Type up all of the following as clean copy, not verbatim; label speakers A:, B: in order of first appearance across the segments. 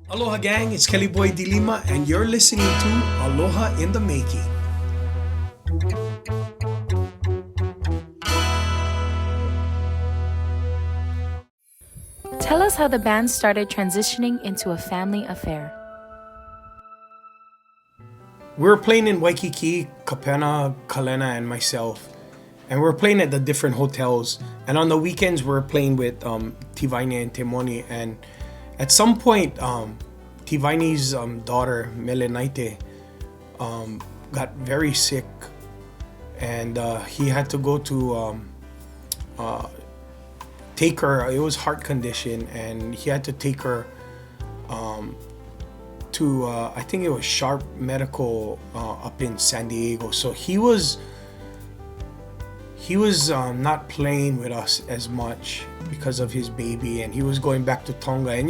A: Aloha gang, it's Kelly Boy Dilima and you're listening to Aloha in the Making.
B: Tell us how the band started transitioning into a family affair.
A: We were playing in Waikiki, Kapena, Kalena, and myself. And we were playing at the different hotels. And on the weekends, we were playing with Tivaine and Temoni. And at some point, Tivaine's daughter, Melenaite, got very sick. And he had to go to take her. It was heart condition. And he had to take her to I think it was Sharp Medical up in San Diego. So he was not playing with us as much because of his baby, and he was going back to Tonga. And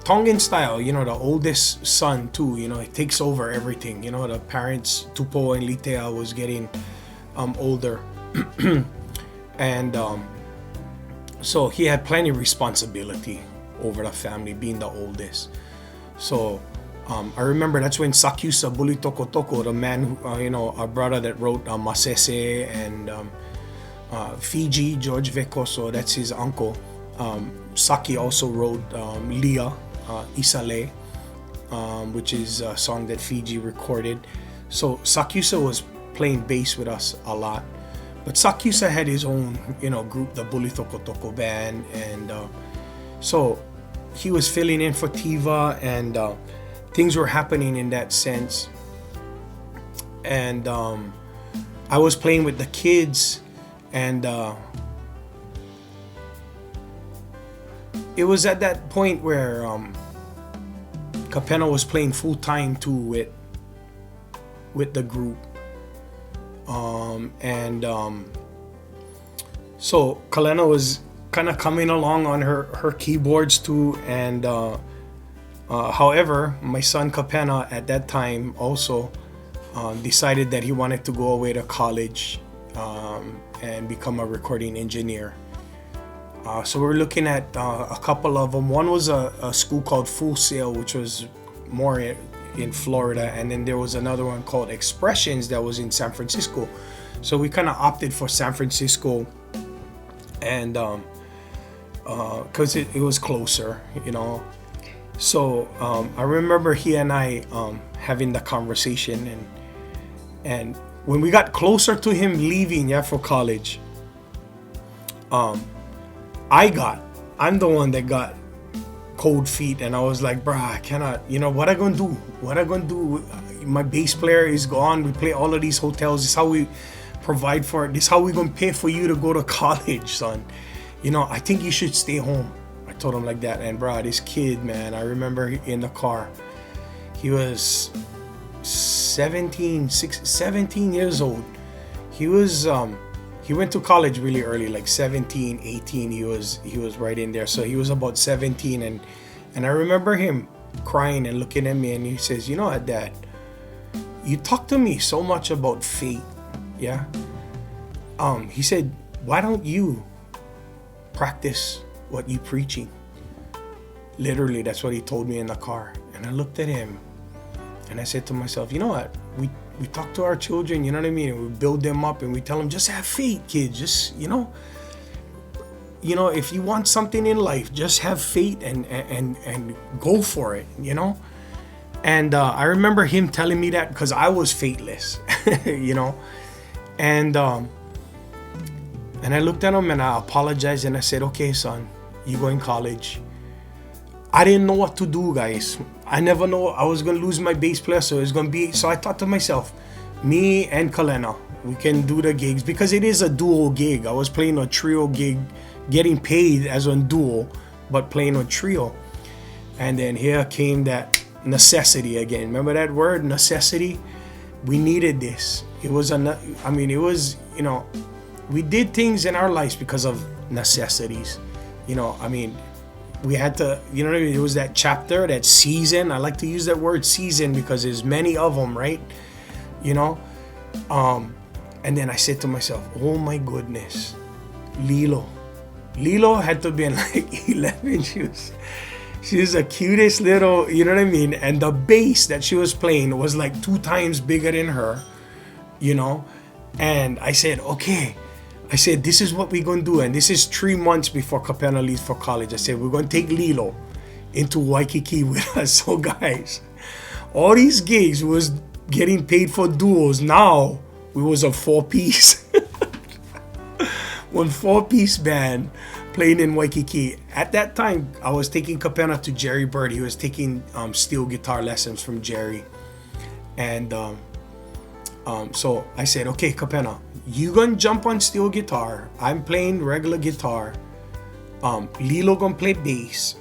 A: Tongan style, the oldest son too, it takes over everything. The parents, Tupo and Litea, was getting older. And so he had plenty of responsibility over the family, being the oldest. So I remember that's when Sakyusa Buli Toko Toko, the man who, our brother that wrote Masese and Fiji, George Vekoso, that's his uncle. Saki also wrote Lia, Isale, which is a song that Fiji recorded. So Sakyusa was playing bass with us a lot. But Sakyusa had his own, group, the Buli Toko Toko band. And so he was filling in for Tiva, and things were happening in that sense. And I was playing with the kids, and it was at that point where Kapena was playing full time too with the group. So Kalena was kind of coming along on her keyboards too, and however, my son Kapena at that time also decided that he wanted to go away to college and become a recording engineer. So we're looking at a couple of them. One was a school called Full Sail, which was more in Florida, and then there was another one called Expressions that was in San Francisco. So we kind of opted for San Francisco, and because it was closer, So I remember he and I having the conversation, and when we got closer to him leaving for college, I'm the one that got cold feet, and I was like, bruh, I cannot, what I gonna do? My bass player is gone. We play all of these hotels. This is how we provide for it. This is how we gonna pay for you to go to college, son. I think you should stay home. I told him like that. And bruh, this kid, man, I remember in the car, he was 17 years old. He was he went to college really early, like 17, 18. He was right in there. So he was about 17, and I remember him crying and looking at me, and he says, what, Dad, you talk to me so much about fate. Yeah. He said, why don't you practice what you preaching? Literally, that's what he told me in the car. And I looked at him and I said to myself, you know what? We talk to our children, you know what I mean? And we build them up, and we tell them, just have faith, kids. Just, if you want something in life, just have faith and go for it, And I remember him telling me that because I was faithless, And I looked at him and I apologized, and I said, okay, son, you go in college. I didn't know what to do, guys. I never know. I was going to lose my bass player, so it's going to be... So I thought to myself, me and Kalena, we can do the gigs, because it is a duo gig. I was playing a trio gig, getting paid as a duo, but playing a trio. And then here came that necessity again. Remember that word, necessity? We needed this. It was we did things in our lives because of necessities. We had to, it was that chapter, that season. I like to use that word season because there's many of them, right? And then I said to myself, oh my goodness, Lilo had to be in like 11. She was the cutest little, you know what I mean? And the bass that she was playing was like 2 times bigger than her, you know? And I said, okay. I said, this is what we're going to do. And this is 3 months before Kapena leaves for college. I said, we're going to take Lilo into Waikiki with us. So guys, all these gigs was getting paid for duos. Now we was a 4-piece. One 4-piece band playing in Waikiki. At that time, I was taking Kapena to Jerry Bird. He was taking steel guitar lessons from Jerry. And so I said, okay, Kapena, you gonna jump on steel guitar. I'm playing regular guitar. Lilo gonna play bass.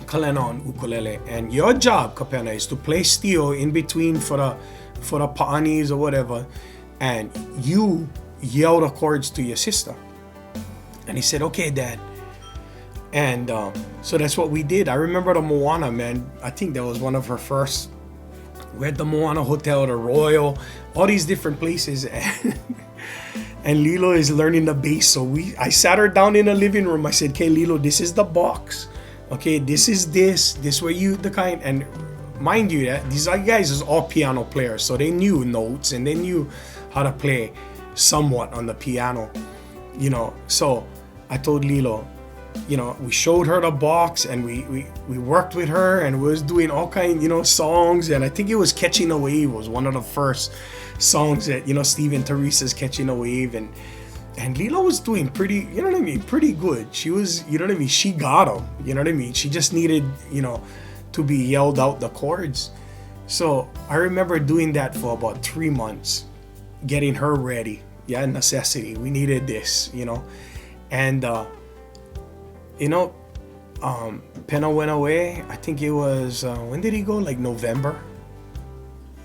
A: Kalena on ukulele. And your job, Kapena, is to play steel in between for the pa'anis or whatever. And you yell the chords to your sister. And he said, okay, Dad. And so that's what we did. I remember the Moana, man. I think that was one of her first. We had the Moana Hotel, the Royal, all these different places. And Lilo is learning the bass. So I sat her down in the living room. I said, okay, Lilo, this is the box. Okay, this is where you, the kind. And mind you, that these guys is all piano players. So they knew notes and they knew how to play somewhat on the piano, you know. So I told Lilo, you know, we showed her the box and we worked with her and we was doing all kind, you know, songs. And I think it was Catching a Wave was one of the first songs that, you know, Steve and Teresa's Catching a Wave. And Lilo was doing pretty, you know what I mean, pretty good. She was, you know what I mean, she got them, you know what I mean. She just needed, you know, to be yelled out the chords. So I remember doing that for about 3 months, getting her ready. Yeah, necessity. We needed this, you know. And you know, Pena went away. I think it was when did he go? Like November,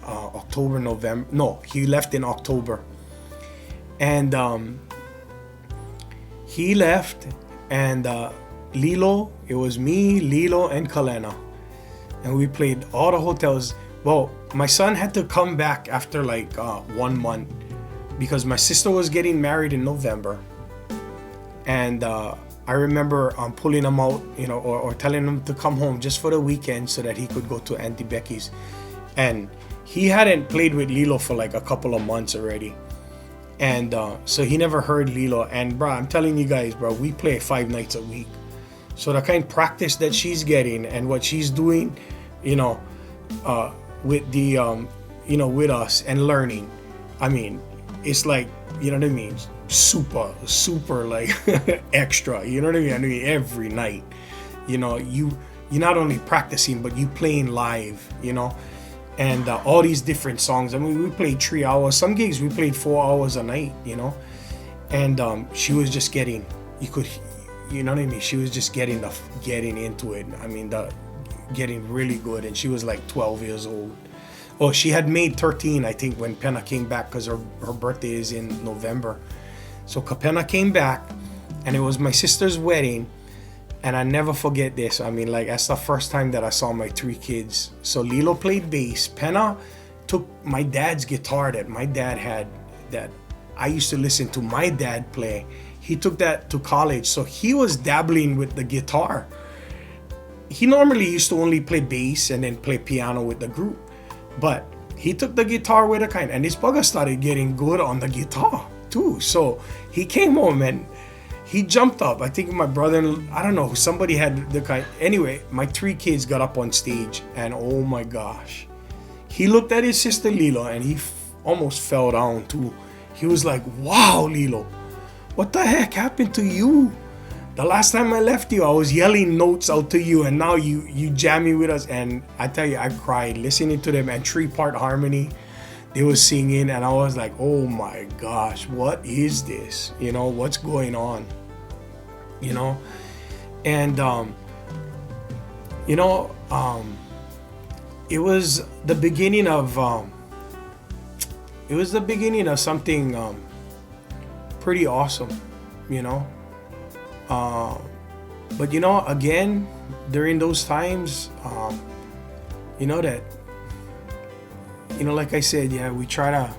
A: October, November. No, he left in October. And he left, and Lilo. It was me, Lilo, and Kalena, and we played all the hotels. Well, my son had to come back after like 1 month because my sister was getting married in November. And I remember pulling him out, you know, or telling him to come home just for the weekend so that he could go to Auntie Becky's. And he hadn't played with Lilo for like a couple of months already. And so he never heard Lilo. And bro, I'm telling you guys, bro, we play 5 nights a week. So the kind of practice that she's getting and what she's doing, you know, with the, you know, with us and learning, I mean, it's like, you know what I mean? Super like extra, you know what I mean? Every night, you know, you're not only practicing, but you playing live, you know, and all these different songs. I mean, we played 3 hours. Some gigs we played 4 hours a night, you know, and she was just getting, you know what I mean? She was just getting into it. I mean, getting really good. And she was like 12 years old. Oh, she had made 13, I think, when Pena came back because her birthday is in November. So Kapena came back, and it was my sister's wedding, and I never forget this. I mean, like, that's the first time that I saw my 3 kids. So Lilo played bass. Pena took my dad's guitar that my dad had, that I used to listen to my dad play. He took that to college, so he was dabbling with the guitar. He normally used to only play bass and then play piano with the group. But he took the guitar with a kind, and this bugger started getting good on the guitar too. So he came home and he jumped up. I think my brother, I don't know, somebody had the kind. Anyway, my 3 kids got up on stage, and oh my gosh, he looked at his sister Lilo, and he almost fell down too. He was like, "Wow, Lilo, what the heck happened to you? The last time I left you, I was yelling notes out to you, and now you jamming with us." And I tell you, I cried listening to them, and 3-part harmony they were singing, and I was like, oh my gosh, what is this? You know, what's going on? You know, and you know, it was the beginning of something pretty awesome, you know. But you know, again, during those times, you know that, you know, like I said, yeah, we try to,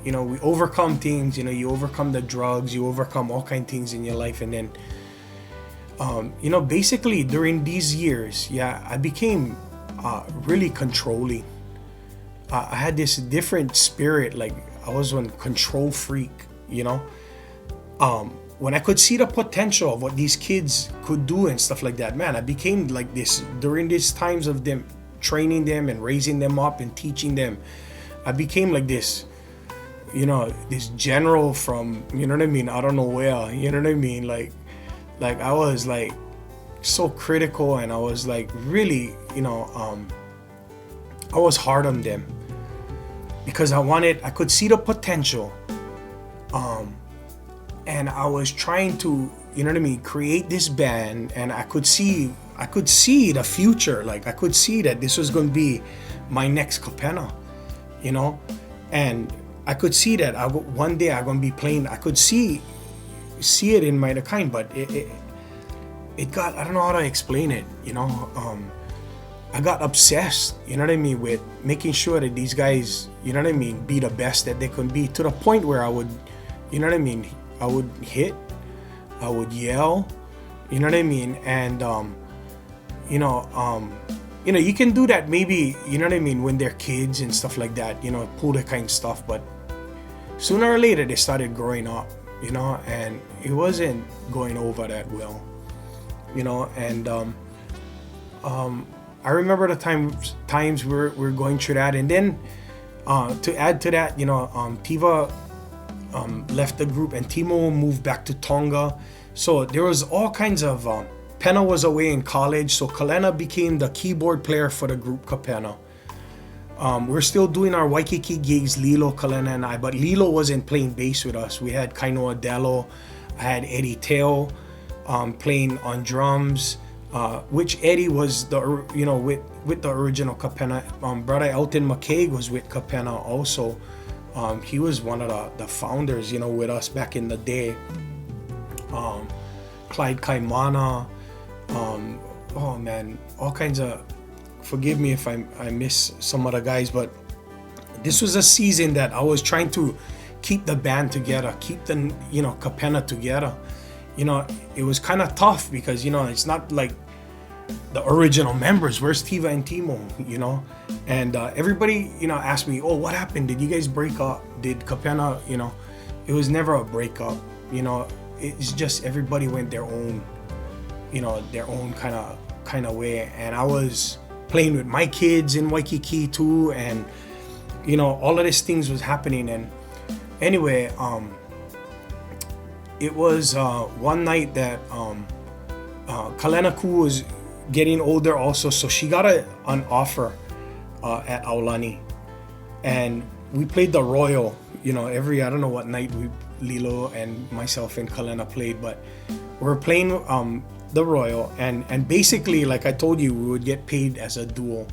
A: you know, we overcome things. You know, you overcome the drugs, you overcome all kind of things in your life, and then basically during these years, yeah, I became really controlling. I had this different spirit, like I was one control freak, you know. When I could see the potential of what these kids could do and stuff like that, man, I became like this during these times of them training them and raising them up and teaching them. I became like this, this general from, you know what I mean, I don't know where, you know what I mean, like I was like so critical, and I was like really, I was hard on them because I could see the potential, and I was trying to, you know what I mean, create this band, and I could see the future. Like I could see that this was going to be my next Kapena, and I could see that one day I'm going to be playing. I could see it in my kind, but it got, I don't know how to explain it, I got obsessed, you know what I mean, with making sure that these guys, you know what I mean, be the best that they could be, to the point where I would, you know what I mean, I would hit, I would yell, you know what I mean, and you can do that maybe, you know what I mean, when they're kids and stuff like that, pull that kind of stuff, but sooner or later they started growing up, and it wasn't going over that well, and I remember the times we're going through that, and then to add to that, Tiva left the group, and Timo moved back to Tonga. So there was all kinds of Pena was away in college, so Kalena became the keyboard player for the group Kapena. We're still doing our Waikiki gigs, Lilo, Kalena, and I, but Lilo wasn't playing bass with us. We had Kainoa Dello, I had Eddie Teo playing on drums, which Eddie was with the original Kapena. Brother Elton McCaig was with Kapena also. He was one of the founders, with us back in the day. Clyde Kaimana, oh man, all kinds of, forgive me if I miss some of the guys, but this was a season that I was trying to keep the band together, keep the, Kapena together. It was kind of tough because, it's not like the original members. Where's Tiva and Timo, And everybody, asked me, oh, what happened? Did you guys break up? Did Kapena, it was never a breakup, It's just everybody went their own, their own kind of way. And I was playing with my kids in Waikiki too, and all of these things was happening. And anyway, it was one night that Kalena Ku was getting older also, so she got an offer at Aulani, and we played the Royal. Every, I don't know what night Lilo and myself and Kalena played, but we were playing the Royal, and basically, like I told you, we would get paid as a duo.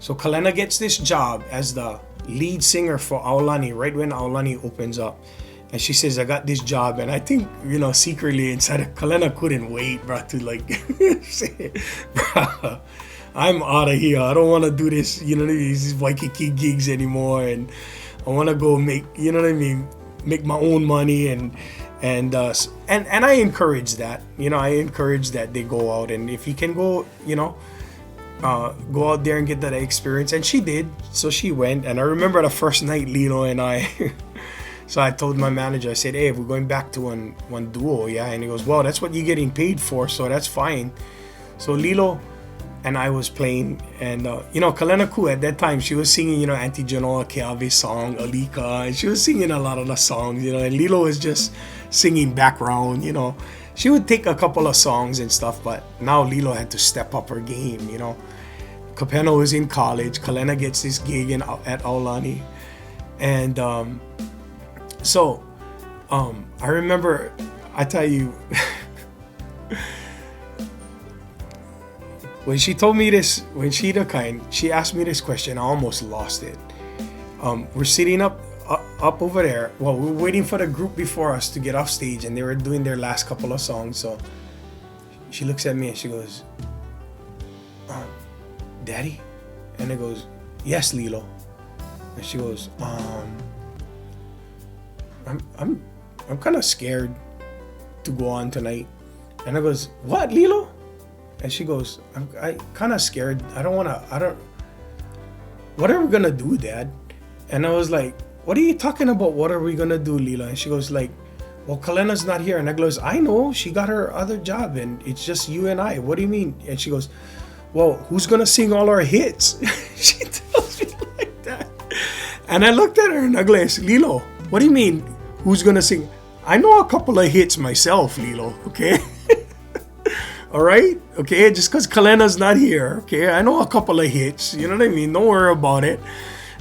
A: So Kalena gets this job as the lead singer for Aulani right when Aulani opens up, and she says, I got this job. And I think, secretly inside, Kalena couldn't wait, bro, to like say, bro, I'm out of here, I don't want to do this, these Waikiki gigs anymore, and I want to go make, make my own money. And I encourage that, I encourage that they go out, and if you can go, go out there and get that experience. And she did, so she went. And I remember the first night, Lilo and I so I told my manager, I said, hey, we're going back to one duo, yeah? And he goes, well, that's what you're getting paid for, so that's fine. So Lilo and I was playing, and Kalena Ku at that time, she was singing, Auntie Genoa Keawe's song, Alika, and she was singing a lot of the songs, and Lilo was just singing background, She would take a couple of songs and stuff, but now Lilo had to step up her game, Kapena was in college, Kalena gets this gig at Aulani, and so I remember, I tell you, when she told me this, she asked me this question, I almost lost it. We're sitting up over there. Well, we were waiting for the group before us to get off stage, and they were doing their last couple of songs. So she looks at me and she goes, Daddy? And I goes, yes, Lilo. And she goes, I'm kind of scared to go on tonight. And I goes, what, Lilo? And she goes, I kind of scared. What are we gonna do, Dad? And I was like, what are you talking about? What are we gonna do, Lila? And she goes like, well, Kalena's not here. And I goes, I know, she got her other job and it's just you and I. What do you mean? And she goes, well, who's gonna sing all our hits? She tells me like that. And I looked at her and I goes, Lilo, what do you mean, who's gonna sing? I know a couple of hits myself, Lilo, okay? All right? Okay, just because Kalena's not here, okay? I know a couple of hits, you know what I mean? Don't worry about it.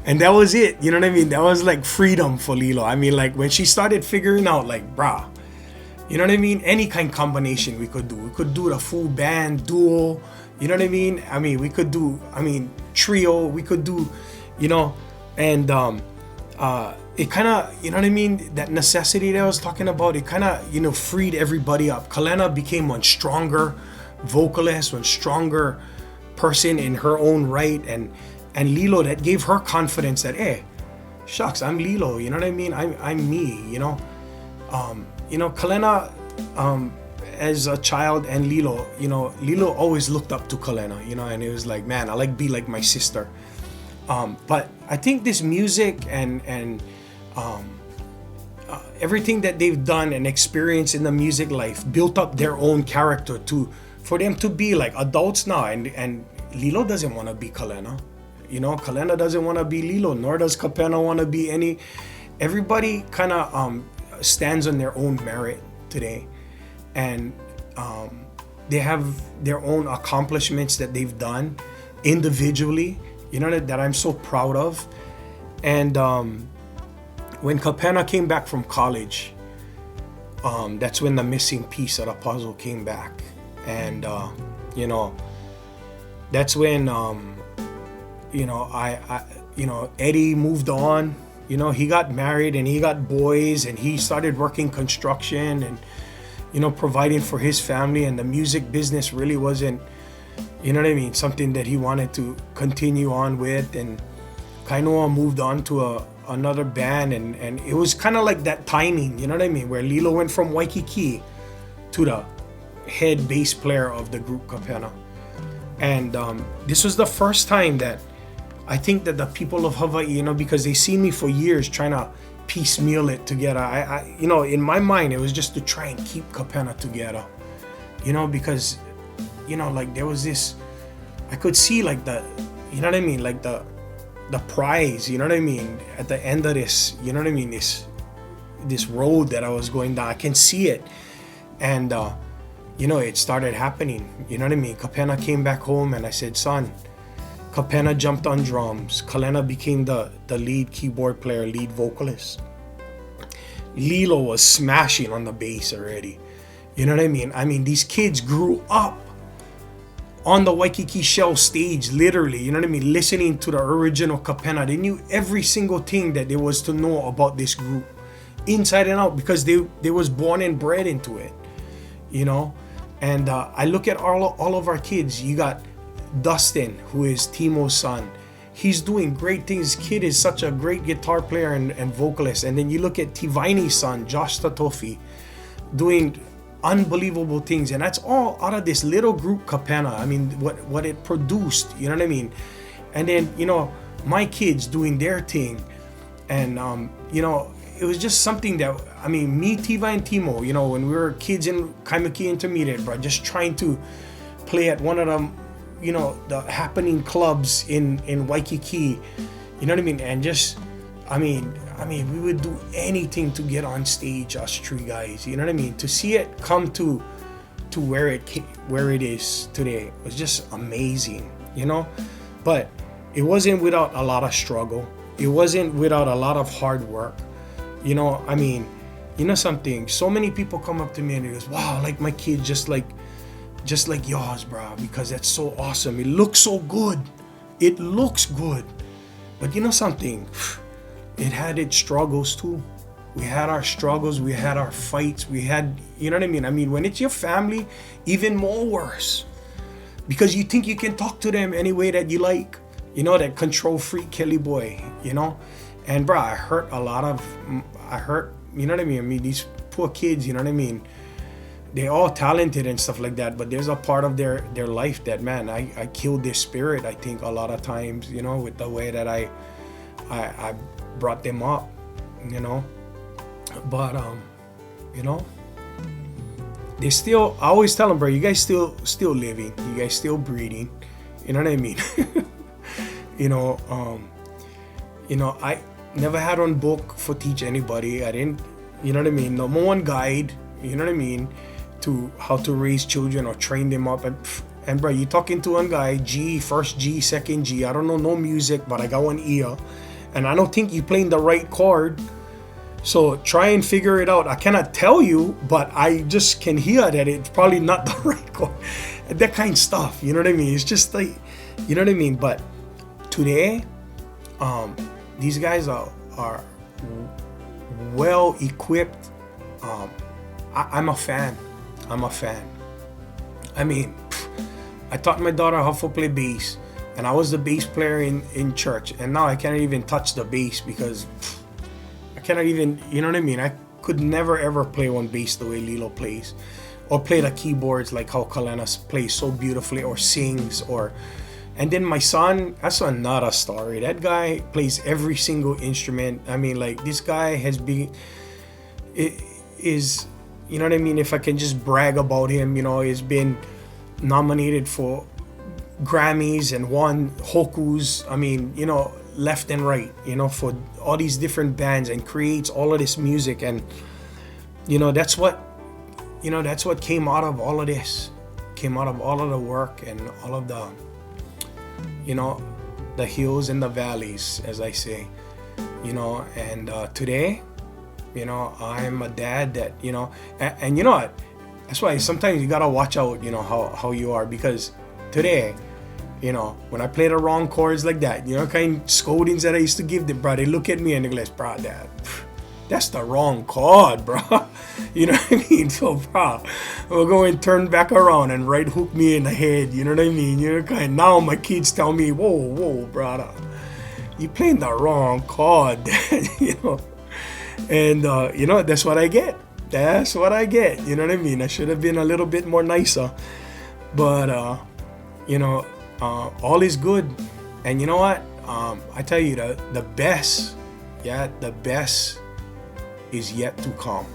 A: And that was it, you know what I mean? That was like freedom for Lilo. I mean, like when she started figuring out, like, brah, you know what I mean? Any kind of combination we could do. We could do the full band, duo, you know what I mean? I mean, we could do, trio, we could do, you know, and it kind of, you know what I mean? That necessity that I was talking about, it kind of, you know, freed everybody up. Kalena became one stronger vocalist, one stronger person in her own right. And Lilo, that gave her confidence that, hey, shucks, I'm Lilo, you know what I mean? I'm me, you know? Kalena, as a child, and Lilo, you know, Lilo always looked up to Kalena, you know, and it was like, man, I like be like my sister. But I think this music and everything that they've done and experienced in the music life built up their own character for them to be like adults now. And Lilo doesn't want to be Kalena. You know, Kalena doesn't want to be Lilo, nor does Kapena want to be any. Everybody kind of stands on their own merit today, and they have their own accomplishments that they've done individually, you know, that I'm so proud of. And when Kapena came back from college, that's when the missing piece of the puzzle came back. And you know, that's when Eddie moved on. You know, he got married and he got boys and he started working construction and, you know, providing for his family, and the music business really wasn't, you know what I mean, something that he wanted to continue on with. And Kainoa moved on to another band, and it was kind of like that timing, you know what I mean, where Lilo went from Waikiki to the head bass player of the group Kapena. And this was the first time that I think that the people of Hawaii, you know, because they see me for years trying to piecemeal it together. I you know, in my mind, it was just to try and keep Kapena together, you know, because, you know, like there was this, I could see like the, you know what I mean, like the prize, you know what I mean, at the end of this, you know what I mean, this road that I was going down. I can see it. And, you know, it started happening, you know what I mean. Kapena came back home and I said, son, Kapena jumped on drums. Kalena became the lead keyboard player, lead vocalist. Lilo was smashing on the bass already. You know what I mean? I mean, these kids grew up on the Waikiki Shell stage, literally, you know what I mean? Listening to the original Kapena. They knew every single thing that there was to know about this group, inside and out, because they was born and bred into it, you know? And I look at all of our kids. You got Dustin, who is Timo's son. He's doing great things. Kid is such a great guitar player and vocalist. And then you look at Tivani's son, Josh Tatofi, doing unbelievable things. And that's all out of this little group Kapena. I mean, what it produced, you know what I mean? And then, you know, my kids doing their thing. And, you know, it was just something that, I mean, me, Tiva, and Timo, you know, when we were kids in Kimi Intermediate, bro, just trying to play at one of them, you know, the happening clubs in Waikiki, you know what I mean? And just, I mean, we would do anything to get on stage, us three guys, you know what I mean? To see it come to where it is today was just amazing, you know? But it wasn't without a lot of struggle. It wasn't without a lot of hard work. You know, I mean, you know something, so many people come up to me and they goes, wow, like my kid just like yours, bro, because that's so awesome. It looks so good. It looks good. But you know something, it had its struggles too. We had our struggles, we had our fights, we had, you know what I mean? I mean, when it's your family, even more worse. Because you think you can talk to them any way that you like. You know, that control freak Kelly boy, you know? And bro, I hurt, you know what I mean? I mean, these poor kids, you know what I mean? they all talented and stuff like that, but there's a part of their life that, man, I killed their spirit, I think, a lot of times, you know, with the way that I brought them up, you know. But you know, they still, I always tell them, bro, you guys still living, you guys still breathing, you know what I mean? you know, I never had one book for teach anybody. I didn't, you know what I mean, no one guide, you know what I mean, to how to raise children or train them up. And bro, you talking to one guy, G, first G, second G, I don't know no music, but I got one ear, and I don't think you playing the right chord. So try and figure it out. I cannot tell you, but I just can hear that it's probably not the right chord. That kind of stuff, you know what I mean? It's just like, you know what I mean? But today, these guys are well equipped. I'm a fan. I mean, I taught my daughter how to play bass, and I was the bass player in church, and now I can't even touch the bass because I cannot even, you know what I mean? I could never ever play one bass the way Lilo plays, or play the keyboards like how Kapenas plays so beautifully, or sings, or. And then my son, that's another story. That guy plays every single instrument. I mean, like, this guy has been, is, you know what I mean? If I can just brag about him, you know, he's been nominated for Grammys and won Hokus. I mean, you know, left and right, you know, for all these different bands, and creates all of this music. And, you know, that's what came out of all of this, came out of all of the work and all of the, you know, the hills and the valleys, as I say, you know. And today, you know, I'm a dad that, you know, and you know what, that's why sometimes you gotta watch out, you know, how you are, because today, you know, when I play the wrong chords like that, you know, kind of scoldings that I used to give them, bro, they look at me and they go, bro, Dad, that's the wrong chord, bro. You know what I mean? So, bro, we'll go and turn back around and right hook me in the head. You know what I mean? You know, kind of, now my kids tell me, whoa, brother, you playing the wrong chord, Dad. You know, and you know, that's what I get. That's what I get. You know what I mean? I should have been a little bit more nicer, but you know, all is good. And you know what? I tell you, the best, yeah, the best is yet to come.